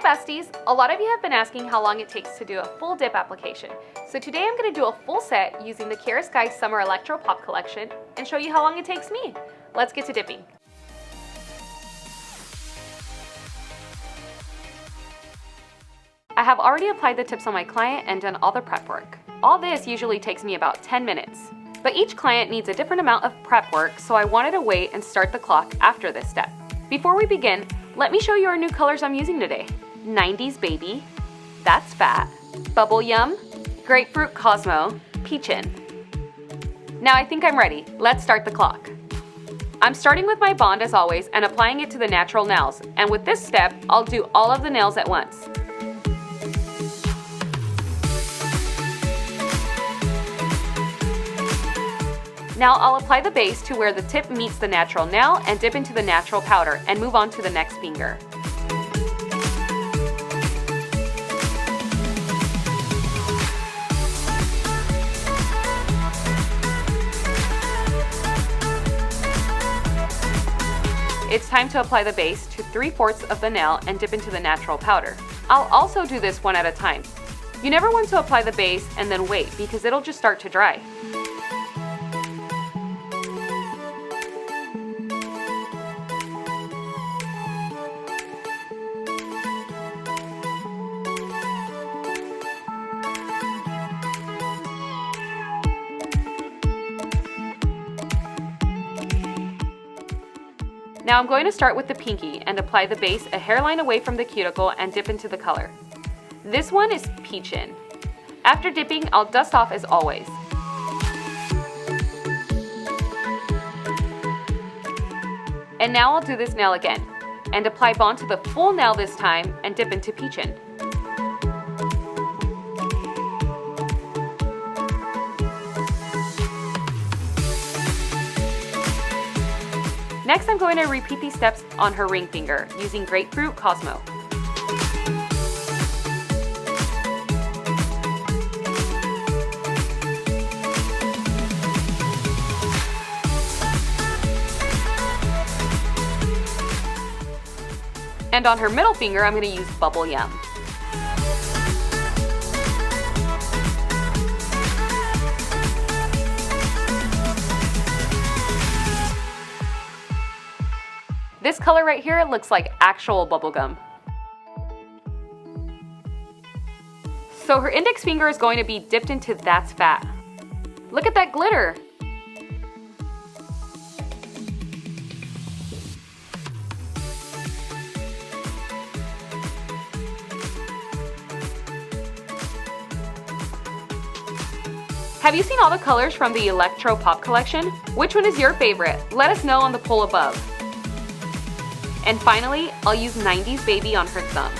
Hi besties! A lot of you have been asking how long it takes to do a full dip application. So today I'm going to do a full set using the KS Summer Electro Pop Collection and show you how long it takes me. Let's get to dipping. I have already applied the tips on my client and done all the prep work. All this usually takes me about 10 minutes. But each client needs a different amount of prep work, so I wanted to wait and start the clock after this step. Before we begin, let me show you our new colors I'm using today. 90s Baby, That's Fat, Bubble Yum, Grapefruit Cosmo, Peachin'. Now I think I'm ready. Let's start the clock. I'm starting with my bond as always and applying it to the natural nails, and with this step, I'll do all of the nails at once. Now I'll apply the base to where the tip meets the natural nail and dip into the natural powder and move on to the next finger. It's time to apply the base to 3/4 of the nail and dip into the natural powder. I'll also do this one at a time. You never want to apply the base and then wait because it'll just start to dry. Now I'm going to start with the pinky and apply the base a hairline away from the cuticle and dip into the color. This one is Peachin'. After dipping, I'll dust off as always. And now I'll do this nail again and apply bond to the full nail this time and dip into Peachin'. Next, I'm going to repeat these steps on her ring finger using Grapefruit Cosmo. And on her middle finger, I'm going to use Bubble Yum. This color right here looks like actual bubblegum. So her index finger is going to be dipped into That's Fat. Look at that glitter! Have you seen all the colors from the Electro Pop Collection? Which one is your favorite? Let us know on the poll above. And finally, I'll use 90s Baby on her thumb.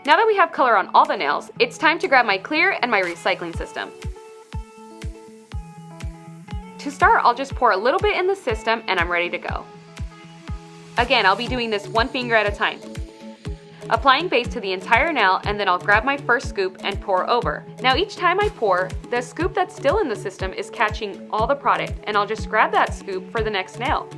Now that we have color on all the nails, it's time to grab my clear and my recycling system. To start, I'll just pour a little bit in the system and I'm ready to go. Again, I'll be doing this one finger at a time. Applying base to the entire nail, and then I'll grab my first scoop and pour over. Now each time I pour, the scoop that's still in the system is catching all the product, and I'll just grab that scoop for the next nail.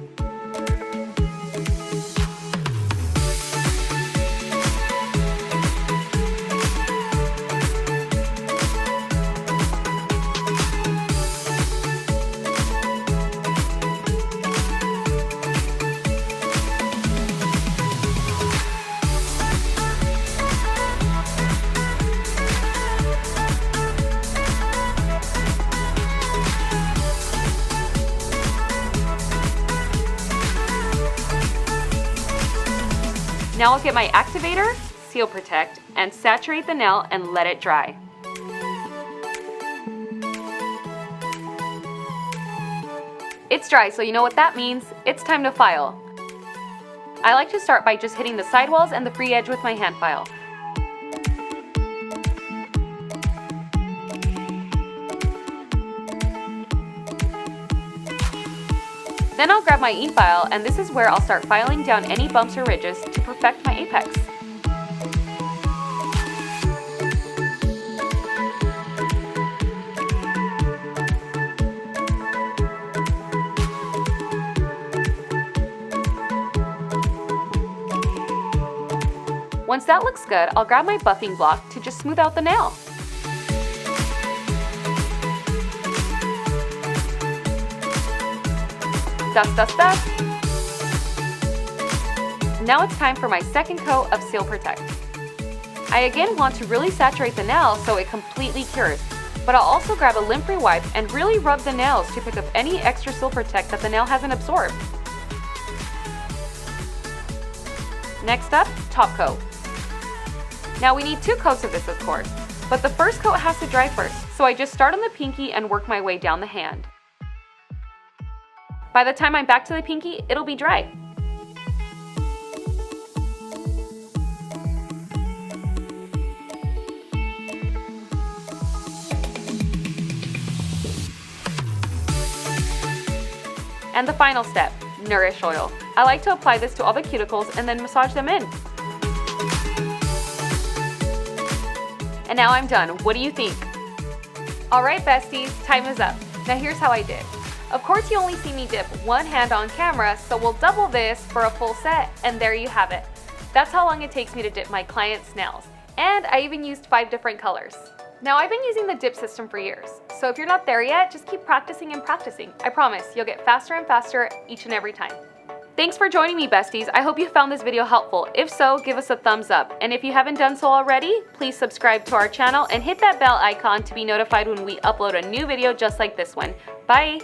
Now I'll get my activator, Seal Protect, and saturate the nail and let it dry. It's dry, so you know what that means. It's time to file. I like to start by just hitting the sidewalls and the free edge with my hand file. Then I'll grab my e-file, and this is where I'll start filing down any bumps or ridges to perfect my apex. Once that looks good, I'll grab my buffing block to just smooth out the nail. Dust, dust, dust. Now it's time for my second coat of Seal Protect. I again want to really saturate the nail so it completely cures, but I'll also grab a lint-free wipe and really rub the nails to pick up any extra Seal Protect that the nail hasn't absorbed. Next up, top coat. Now we need 2 coats of this, of course, but the first coat has to dry first, so I just start on the pinky and work my way down the hand. By the time I'm back to the pinky, it'll be dry. And the final step, Nourish Oil. I like to apply this to all the cuticles and then massage them in. And now I'm done. What do you think? Alright besties, time is up. Now here's how I did. Of course you only see me dip one hand on camera, so we'll double this for a full set, and there you have it. That's how long it takes me to dip my clients' nails. And I even used 5 different colors. Now I've been using the dip system for years, so if you're not there yet, just keep practicing and practicing. I promise, you'll get faster and faster each and every time. Thanks for joining me, besties. I hope you found this video helpful. If so, give us a thumbs up. And if you haven't done so already, please subscribe to our channel and hit that bell icon to be notified when we upload a new video just like this one. Bye!